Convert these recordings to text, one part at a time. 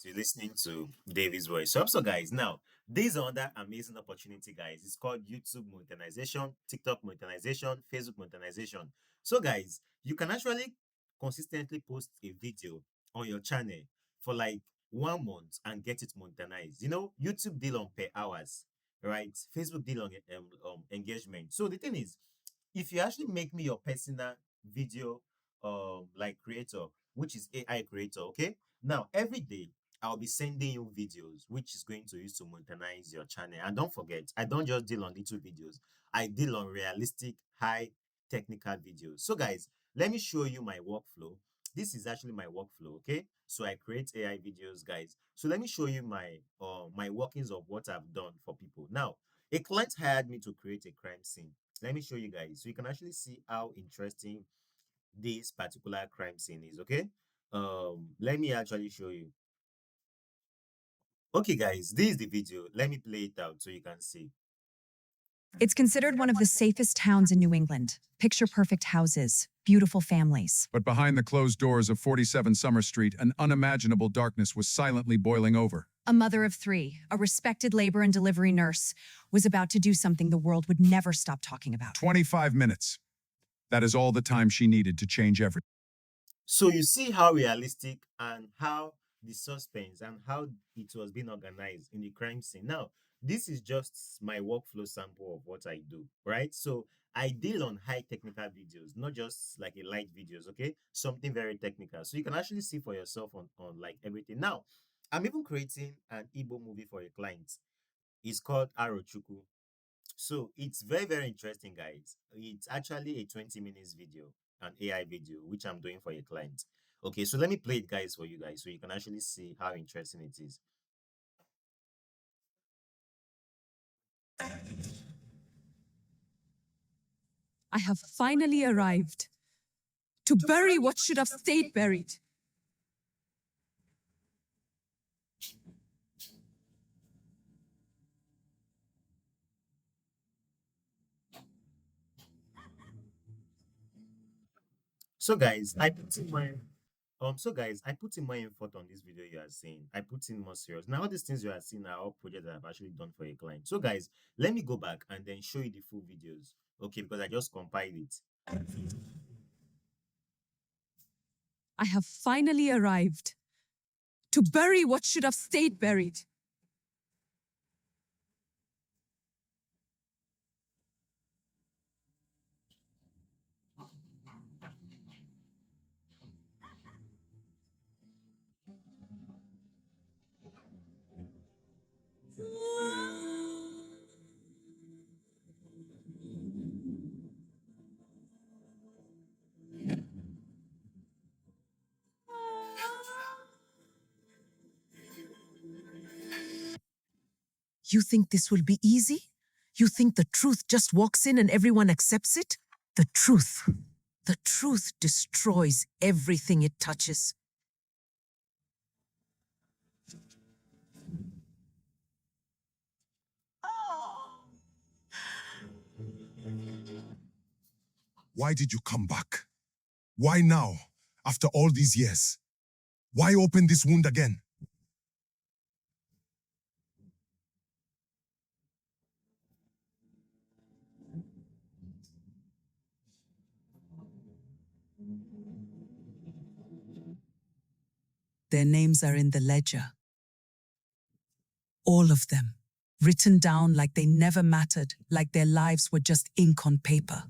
to listening to David's voice. So, guys, now this is another amazing opportunity, guys. It's called YouTube monetization, TikTok monetization, Facebook monetization. So, guys, you can actually consistently post a video on your channel for like 1 month and get it monetized. YouTube deal on per hours, right? Facebook deal on engagement. So the thing is, if you actually make me your personal video like creator, which is AI creator, okay? Now every day I'll be sending you videos which is going to use to monetize your channel. And don't forget, I don't just deal on little videos, I deal on realistic, high technical videos. So guys, let me show you my workflow. This is actually my workflow, okay? So I create AI videos, guys. So let me show you my workings of what I've done for people. Now, a client hired me to create a crime scene. Let me show you guys so you can actually see how interesting this particular crime scene is. Okay, let me actually show you. Okay, guys, this is the video. Let me play it out so you can see. It's considered one of the safest towns in New England. Picture-perfect houses, beautiful families. But behind the closed doors of 47 Summer Street, an unimaginable darkness was silently boiling over. A mother of three, a respected labor and delivery nurse, was about to do something the world would never stop talking about. 25 minutes. That is all the time she needed to change everything. So you see how realistic and how the suspense and how it was being organized in the crime scene. Now, this is just my workflow sample of what I do, right? So I deal on high technical videos, not just like a light videos, okay? Something very technical. So you can actually see for yourself on like everything. Now, I'm even creating an Igbo movie for a client. It's called Arochukwu. So it's very, very interesting, guys. It's actually a 20 minutes video, an AI video, which I'm doing for a client. Okay, so let me play it, guys, for you guys so you can actually see how interesting it is. I have finally arrived to bury what should have stayed buried. So guys, I put in my I put in more effort on this video you are seeing. I put in more serious. Now all these things you are seeing are all projects that I've actually done for a client. So guys, let me go back and then show you the full videos. Okay, because I just compiled it. I have finally arrived to bury what should have stayed buried. You think this will be easy? You think the truth just walks in and everyone accepts it? The truth destroys everything it touches. Why did you come back? Why now, after all these years? Why open this wound again? Their names are in the ledger. All of them, written down like they never mattered, like their lives were just ink on paper.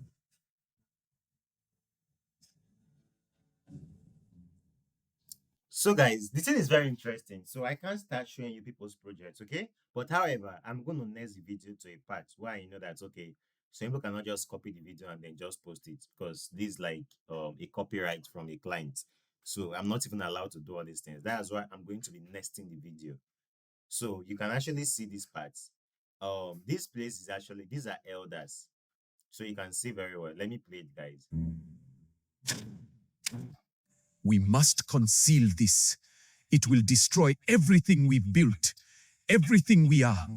So guys, the thing is very interesting. So I can't start showing you people's projects, okay? But however, I'm going to next the video to a part where you know that okay, so people cannot just copy the video and then just post it because this is like a copyright from a client. So I'm not even allowed to do all these things. That's why I'm going to be nesting the video. So you can actually see these parts. This place is actually these are elders. So you can see very well. Let me play it, guys. We must conceal this. It will destroy everything we've built, everything we are.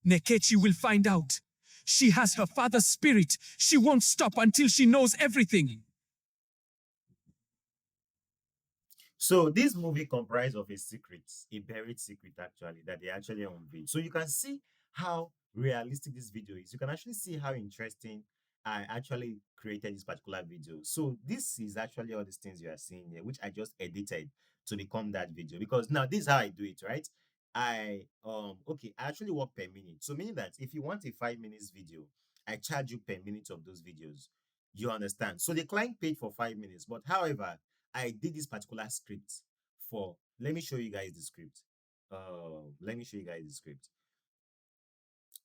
Nekechi will find out. She has her father's spirit. She won't stop until she knows everything. So this movie comprised of a secret, a buried secret actually, that they actually unveiled. So you can see how realistic this video is. You can actually see how interesting I actually created this particular video. So this is actually all these things you are seeing here, which I just edited to become that video. Because now this is how I do it, right? I actually work per minute. So meaning that if you want a 5 minutes video, I charge you per minute of those videos. You understand? So the client paid for 5 minutes, but however, I did this particular script for, let me show you guys the script. Let me show you guys the script.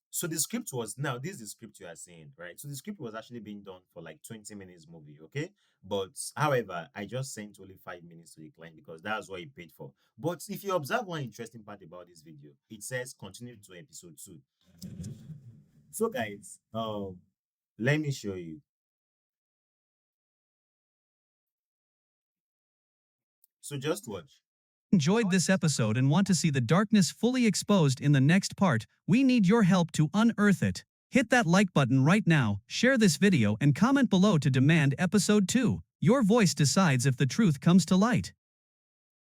So the script was, now this is the script you are seeing, right? So the script was actually being done for like 20 minutes movie, okay? But however, I just sent only 5 minutes to the client because that's what he paid for. But if you observe one interesting part about this video, it says continue to episode 2. So guys, let me show you. So just watch. Enjoyed this episode and want to see the darkness fully exposed in the next part, we need your help to unearth it. Hit that like button right now, share this video and comment below to demand episode 2. Your voice decides if the truth comes to light.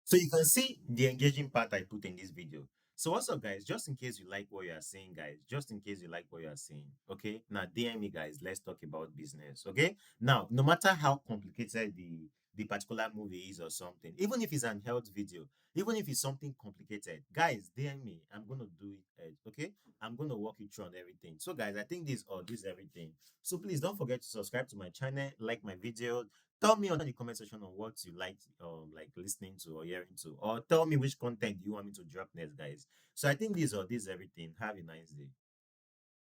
So you can see the engaging part I put in this video. So what's up, guys? Just in case you like what you are seeing, guys, just in case you like what you are seeing, okay? Now DM me, guys. Let's talk about business, okay? Now, no matter how complicated the particular movie is or something, even if it's an health video, even if it's something complicated, guys, DM me. I'm gonna do it, okay? I'm gonna walk you through on everything. So, guys, I think this is everything. So please don't forget to subscribe to my channel, like my video, tell me on the comment section on what you like listening to or hearing to, or tell me which content you want me to drop next, guys. So I think this is everything. Have a nice day.